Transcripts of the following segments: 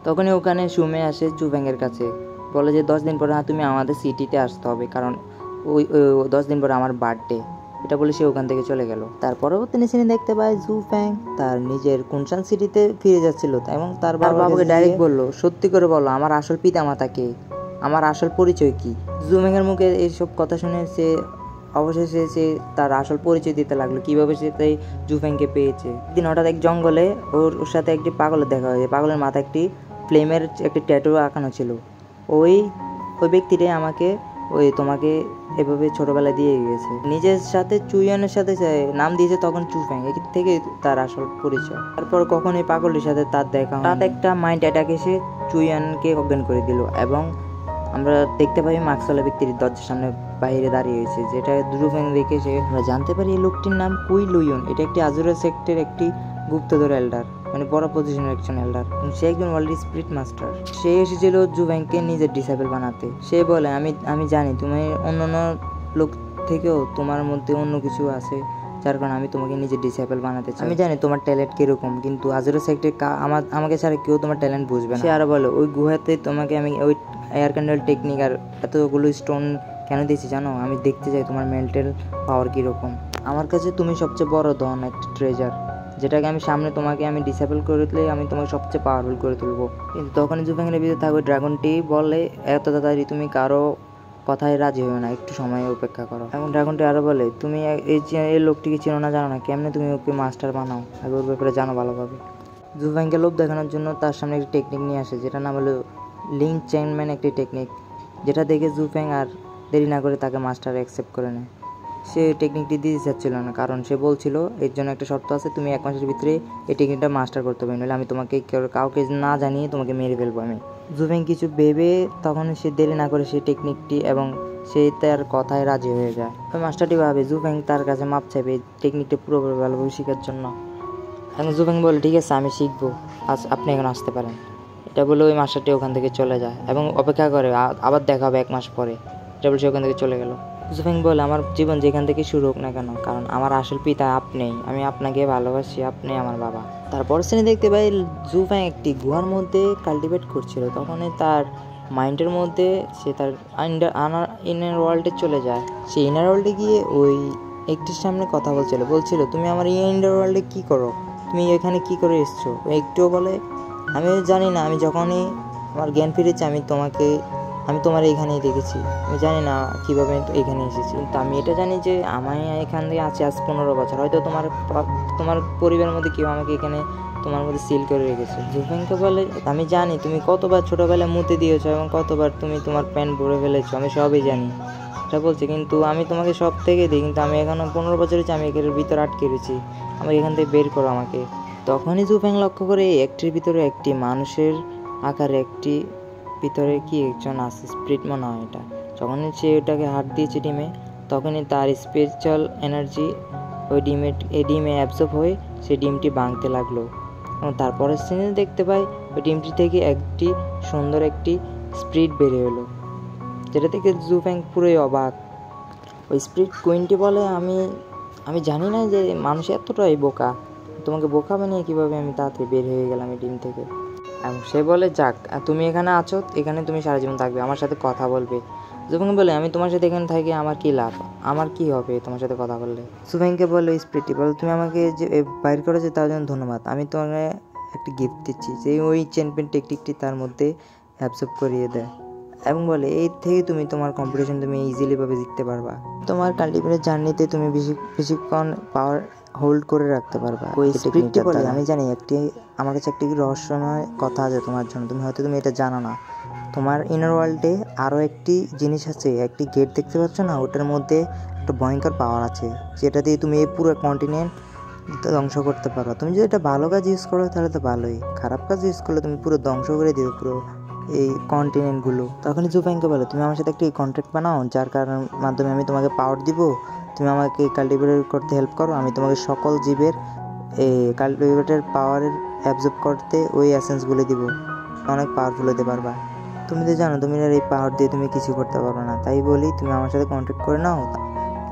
তখনই ওখানে সুমে আসে জুফেংয়ের কাছে, বলে যে 10 দিন পরে তুমি আমাদের সিটিতে আসতে হবে, কারণ ওই 10 দিন পরে আমার বার্থডে। এটা বলে সে ওখান থেকে চলে গেল। তার পরবর্তী সিনে দেখতে পায় জুফেং তার নিজের কুনশান সিটিতে ফিরে যাচ্ছিল এবং তার বাবাকে ডাইরেক্ট বলল, সত্যি করে বলো আমার আসল পিতামাতা কে, আমার আসল পরিচয় কি। জুফেংয়ের মুখে এইসব কথা শুনে সে অবশেষে সে তার আসল পরিচয় দিতে লাগলো, কিভাবে সে তাই জুফেংকে পেয়েছে। একদিন হঠাৎ এক জঙ্গলে ওর সাথে একটি পাগলের দেখা হয়েছে। পাগলের মাথায় একটি ফ্লেমের একটি ট্যাটু আঁকানো ছিল। ওই ব্যক্তিটাই আমাকে তোমাকে এভাবে ছোটবেলায় দিয়ে গেছে। নিজের সাথে চুইয়নের সাথে নাম দিয়েছে তখন জুফেং, এর থেকে তার আসল পরিচয়। তারপর কখন এই পাগলের সাথে তার দেখা হঠাৎ একটা মাইন্ড অ্যাটাক এসে চুইয়নকে অজ্ঞান করে দিল এবং আমরা দেখতে পাই মাস্কওয়ালা ব্যক্তির দরজার সামনে বাইরে দাঁড়িয়ে হয়েছে, যেটা জুফেং দেখে সে আমরা জানতে পারি এই লোকটির নাম কুই লুইয়ন। এটা একটি আজুরা সেক্টরের একটি গুপ্তধর এল্ডার, মানে বড় পজিশনের একজন এল্ডার। সে একজন ওয়ার্ল্ড স্পিরিট মাস্টার। সে এসেছিল জুফেংকে নিজের ডিসেবল বানাতে। সে বলে আমি জানি তুমি অন্যান্য লোক থেকেও তোমার মধ্যে অন্য কিছু আছে, যার কারণে আমি তোমাকে নিজের ডিসেবল বানাতে চাই। আমি জানি তোমার ট্যালেন্ট কিরকম, কিন্তু আজুরা সেক্টরে আমাকে ছাড়া কেউ তোমার ট্যালেন্ট বুঝবে না। সে আরো বলে ওই গুহাতে তোমাকে আমি ওই এয়ার ক্যান্ডেল টেকনিক আর এতগুলো স্টোন কেন দিয়েছি জানো? আমি দেখতে চাই তোমার মেন্টাল পাওয়ার কীরকম। আমার কাছে তুমি সবচেয়ে বড় ধন, একটা ট্রেজার, যেটাকে আমি সামনে তোমাকে আমি ডিসেবল করে দিলে আমি তোমাকে সবচেয়ে পাওয়ারফুল করে তুলবো। কিন্তু তখনই জুফেংয়ের ভিতরে থাকবে ড্রাগনটি বলে, এত তাড়াতাড়ি তুমি কারো কথায় রাজি হও না, একটু সময় অপেক্ষা করো। এখন ড্রাগনটি আরও বলে, তুমি এই লোকটিকে চিনো না, জানো না, কেমনে তুমি ওকে মাস্টার বানাও, আগে ওর ব্যাপারে জানো ভালোভাবে। জুফেংকে লোভ দেখানোর জন্য তার সামনে একটি টেকনিক নিয়ে আসে, যেটা নাম হলো লিঙ্ক চেইনম্যান একটি টেকনিক, যেটা দেখে জুফেং আর দেরি না করে তাকে মাস্টার অ্যাকসেপ্ট করে নেয়। সে টেকনিকটি দিতে চাচ্ছিল না, কারণ সে বলছিল এর জন্য একটা শর্ত আছে, তুমি 1 মাসের ভিতরে এই টেকনিকটা মাস্টার করতে পারবে, নাহলে আমি তোমাকে কাউকে না জানিয়ে তোমাকে মেরে ফেলবো আমি। জুফেং কিছু ভেবে তখন সে দেরি না করে সেই টেকনিকটি এবং সে তার কথায় রাজি হয়ে যায়। ওই মাস্টারটি ভাবে জুফেং তার কাছে মাপ চাইবে টেকনিকটা পুরোপুরি ভালোভাবে শেখার জন্য। এখন জুফেং বলে, ঠিক আছে আমি শিখবো, আপনি এখন আসতে পারেন। এটা বলে ওই মাস্টারটি ওখান থেকে চলে যায় এবং অপেক্ষা করে আবার দেখা হবে 1 মাস পরে। এটা বলে সে ওখান থেকে চলে গেল। জুফেং বলে, আমার জীবন যেখান থেকে শুরু হোক না কেন, কারণ আমার আসল পিতা আপনি, আমি আপনাকে ভালোবাসি, আপনি আমার বাবা। তারপর সে দেখতে পাই জুফেং একটি গুহার মধ্যে কাল্টিভেট করছিল। তখনই তার মাইন্ডের মধ্যে সে তার ইনার ওয়ার্ল্ডে চলে যায়। সে ইনার ওয়ার্ল্ডে গিয়ে ওই একটির সামনে কথা বলছিল তুমি আমার ইনার ওয়ার্ল্ডে কী করো, তুমি এখানে কি করে এসছো? একটুও বলে, আমি জানি না, আমি যখনই আমার জ্ঞান ফিরেছি আমি তোমার এখানেই দেখেছি, আমি জানি না কীভাবে এখানে এসেছি, কিন্তু আমি এটা জানি যে আমি এখান থেকে আছি আজ 15 বছর। হয়তো তোমার পরিবারের মধ্যে কেউ আমাকে এখানে তোমার মধ্যে সিল করে রেখেছে। জুফেংকে বলে, আমি জানি তুমি কতবার ছোটোবেলায় মুতে দিয়েছো এবং কতবার তুমি তোমার প্যান্ট ভরে ফেলেছো, আমি সবই জানি। এটা বলছে, কিন্তু আমি তোমাকে সব থেকে দিই, কিন্তু আমি এখনও 15 বছর হচ্ছে আমি এর ভিতরে আটকে রয়েছি, আমাকে এখান থেকে বের করো আমাকে। তখনই জুফেং লক্ষ্য করে একটির ভিতরে একটি মানুষের আকারে একটি ভিতরে কি একজন আছে, স্পিরিট মনে হয় এটা। যখনই সে ওটাকে হাত দিয়েছে ডিমে, তখনই তার স্পিরিচুয়াল এনার্জি ওই ডিমে অ্যাবজর্ব হয়ে সেই ডিমটি ভাঙতে লাগলো। এবং তারপরের সিনে দেখতে পাই ওই ডিমটি থেকে একটি সুন্দর একটি স্পিরিট বেরিয়ে এলো, যেটা থেকে জুফেং পুরোই অবাক। ওই স্পিরিট কুইনটি বলে, আমি জানি না যে মানুষ এতটাই বোকা, তোমাকে বোকা বানিয়ে কীভাবে আমি তাড়াতাড়ি বের হয়ে গেলাম এই ডিম থেকে। এবং সে বলে, যাক তুমি এখানে আছো, এখানে তুমি সারা জীবন থাকবে, আমার সাথে কথা বলবে। জুফেং বলে, আমি তোমার সাথে এখানে থাকি আমার কী লাভ, আমার কি হবে তোমার সাথে কথা বললে? জুফেংকে বলে স্পিরিটটি বলে, তুমি আমাকে যে বাইর করেছো তার জন্য ধন্যবাদ, আমি তোমাকে একটি গিফট দিচ্ছি। যে ওই চেনপেন টেকনিকটি তার মধ্যে অ্যাবজর্ব করিয়ে দেয় এবং বলে, এই থেকে তুমি তোমার কম্পিটিশন তুমি ইজিলিভাবে জিততে পারবা, তোমার কাল্টিভেটের জার্নিতে তুমি বেশিক্ষণ পাওয়ার হোল্ড করে রাখতে পারবা। ওই স্পিরিটটি বলে, আমি জানি আমার কাছে একটি রহস্যময় কথা আছে তোমার জন্য, তুমি এটা জানো না। তোমার ইনার ওয়ার্ল্ডে আরও একটি জিনিস আছে, একটি গেট দেখতে পাচ্ছ না, ওটার মধ্যে একটা ভয়ঙ্কর পাওয়ার আছে, যেটা দিয়ে তুমি এই পুরো কন্টিনেন্ট ধ্বংস করতে পারো। তুমি যদি এটা ভালো কাজ ইউজ করো তাহলে তো ভালোই, খারাপ কাজ ইউজ করলে তুমি পুরো ধ্বংস করে দিবে পুরো এই কন্টিনেন্টগুলো। তখনই জুফেংকে বলে, তুমি আমার সাথে একটি কন্ট্রাক্ট বানাও, যার মাধ্যমে আমি তোমাকে পাওয়ার দিব, তুমি আমাকে কাল্টিভেট করতে হেল্প করো, আমি তোমাকে সকল জীবের কাল্টিভেটের পাওয়ারের অ্যাবজর্ব করতে ওই এসেন্সগুলো দিব, অনেক পাওয়ারফুল হতে পারবা। তুমি তো জানো তুমি এই পাওয়ার দিয়ে তুমি কিছু করতে পারবে না, তাই বলি তুমি আমার সাথে কন্ট্যাক্ট করে নাও,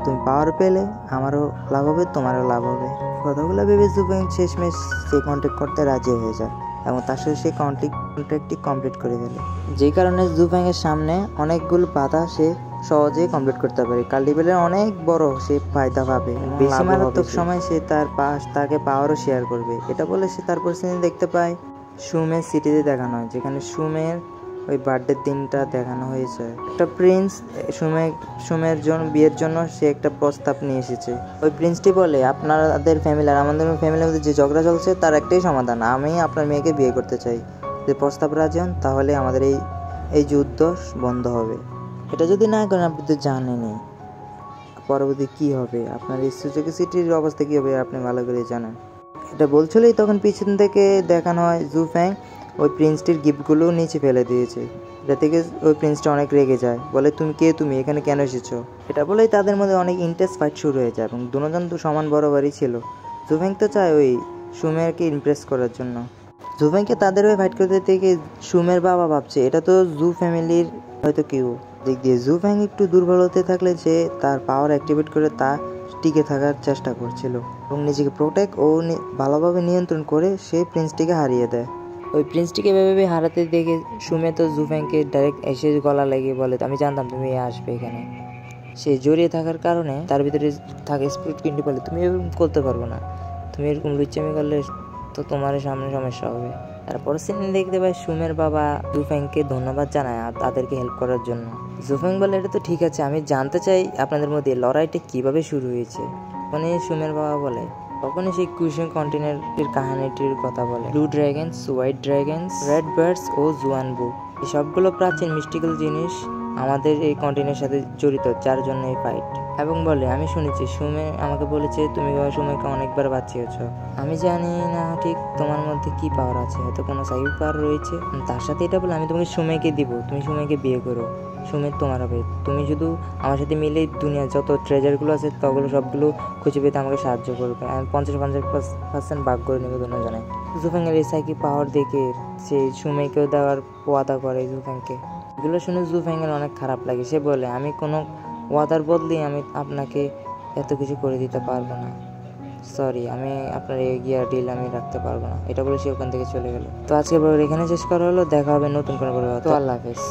তুমি পাওয়ার পেলে আমারও লাভ হবে, তোমারও লাভ হবে। কথাগুলো ভেবে জুফেং শেষমেশ সে কন্ট্যাক্ট করতে রাজি হয়ে যায়। এবং তার সাথে সে কন্ট্রাক্টটি কমপ্লিট করে ফেলে, যেই কারণে জুফ্যাংয়ের সামনে অনেকগুলো বাধা সে সহজেই কমপ্লিট করতে পারে। কাল্টিভেলের অনেক বড় সে ফায়দা পাবে, বেশি মারাত্মক সময় সে তাকে পাওয়ারও শেয়ার করবে। এটা বলে সে তারপর সিনে দেখতে পায় সুমের সিটিতে দেখানো হয়, যেখানে সুমের ওই বার্থডের দিনটা দেখানো হয়েছে। একটা প্রিন্স সুমের জন্য বিয়ের জন্য সে একটা প্রস্তাব নিয়ে এসেছে। ওই প্রিন্সটি বলে, আপনাদের ফ্যামিলি আর আমাদের ফ্যামিলির মধ্যে যে ঝগড়া চলছে তার একটাই সমাধান, আমি আপনার মেয়েকে বিয়ে করতে চাই। যদি প্রস্তাব রাজি হন তাহলে আমাদের এই যুদ্ধ বন্ধ হবে। এটা যদি না করেন আপনি তো জানেনই পরবর্তী কী হবে, আপনার এই সুজুকি সিটির অবস্থা কী হবে আপনি ভালো করে জানেন। এটা বলছিলেই তখন পিছন থেকে দেখানো হয় জুফ্যাং ওই প্রিন্সটির গিফটগুলো নিচে ফেলে দিয়েছে। এটা থেকে ওই প্রিন্সটা অনেক রেগে যায়, বলে তুমি এখানে কেন এসেছো। এটা বলেই তাদের মধ্যে অনেক ইন্টেন্স ফাইট শুরু হয়ে যায় এবং দুজন তো সমান বরাবরই ছিল। জুফ্যাং তো চায় ওই সুমেরকে ইমপ্রেস করার জন্য। জুফ্যাংকে তাদের ওই ফাইট করতে থেকে সুমের বাবা ভাবছে এটা তো জু ফ্যামিলির হয়তো কেউ। দিক দিয়ে জুফ্যাং একটু দুর্বল হতে থাকলে সে তার পাওয়ার অ্যাক্টিভেট করে তা টিকে থাকার চেষ্টা করছিল এবং নিজেকে প্রোটেক্ট ও ভালোভাবে নিয়ন্ত্রণ করে সে প্রিন্সটিকে হারিয়ে দেয়। ওই প্রিন্সটিকে ভেবে হারাতে দেখে সুমে তো জুফ্যাংকে ডাইরেক্ট এসে গলা লেগে বলে, আমি জানতাম তুমি আসবে এখানে। সে জড়িয়ে থাকার কারণে তার ভিতরে থাকে স্পিরিট কিন্তু বলে, তুমি এরকম করতে পারবো না, তুমি এরকম লুচ্চামি করলে তো তোমার সামনে সমস্যা হবে। তারপর সিনে দেখতে পাই সুমের বাবা জুফ্যাংকে ধন্যবাদ জানায় আর তাদেরকে হেল্প করার জন্য। জুফ্যাং বলে, এটা তো ঠিক আছে, আমি জানতে চাই আপনাদের মধ্যে লড়াইটা কিভাবে শুরু হয়েছে। মানে সুমের বাবা বলে, তখনই সেই কুশন কন্টিনেন্টের কাহিনীটির কথা বলে। Blue dragons, white dragons, red birds ও জুয়ান বুক, এই সবগুলো প্রাচীন মিস্টিক্যাল জিনিস আমাদের এই কন্টিনেন্টের সাথে জড়িত, যার জন্য এই ফাইট। এবং বলে, আমি শুনেছি সুমে আমাকে বলেছে তুমি সুমেকে অনেকবার বাঁচিয়েছ। আমি জানি না ঠিক তোমার মধ্যে কি পাওয়ার আছে, হয়তো কোনো সাইকিক পাওয়ার রয়েছে। তার সাথে এটা বলে, আমি তোমাকে সুমেকে দিব, তুমি সুমেকে বিয়ে করো, সুমের তোমার হবে। তুমি শুধু আমার সাথে মিলে দুনিয়ার যত ট্রেজারগুলো আছে তগুলো সবগুলো খুঁজে পেতে আমাকে সাহায্য করবে। আমি 50% ভাগ করে নেবে দুজনে। জুফ্যাংয়ের এই সাইকিক পাওয়ার দেখে সে সুমেকেও দেওয়ার ওয়াদা করে জুফ্যাংকে। এগুলো শুনে জুফ্যাংয়ের অনেক খারাপ লাগে। সে বলে, আমি কোনো ওয়াদার বদলে আমি আপনাকে এত কিছু করে দিতে পারবো না, সরি, আমি আপনার এগিয়ে ডিল আমি রাখতে পারবো না। এটা বলে সে ওখান থেকে চলে গেল। তো আজকের ব্লগ এখানে শেষ করা হলো, দেখা হবে নতুন কোনো ব্লগ। তো আল্লাহ হাফেজ।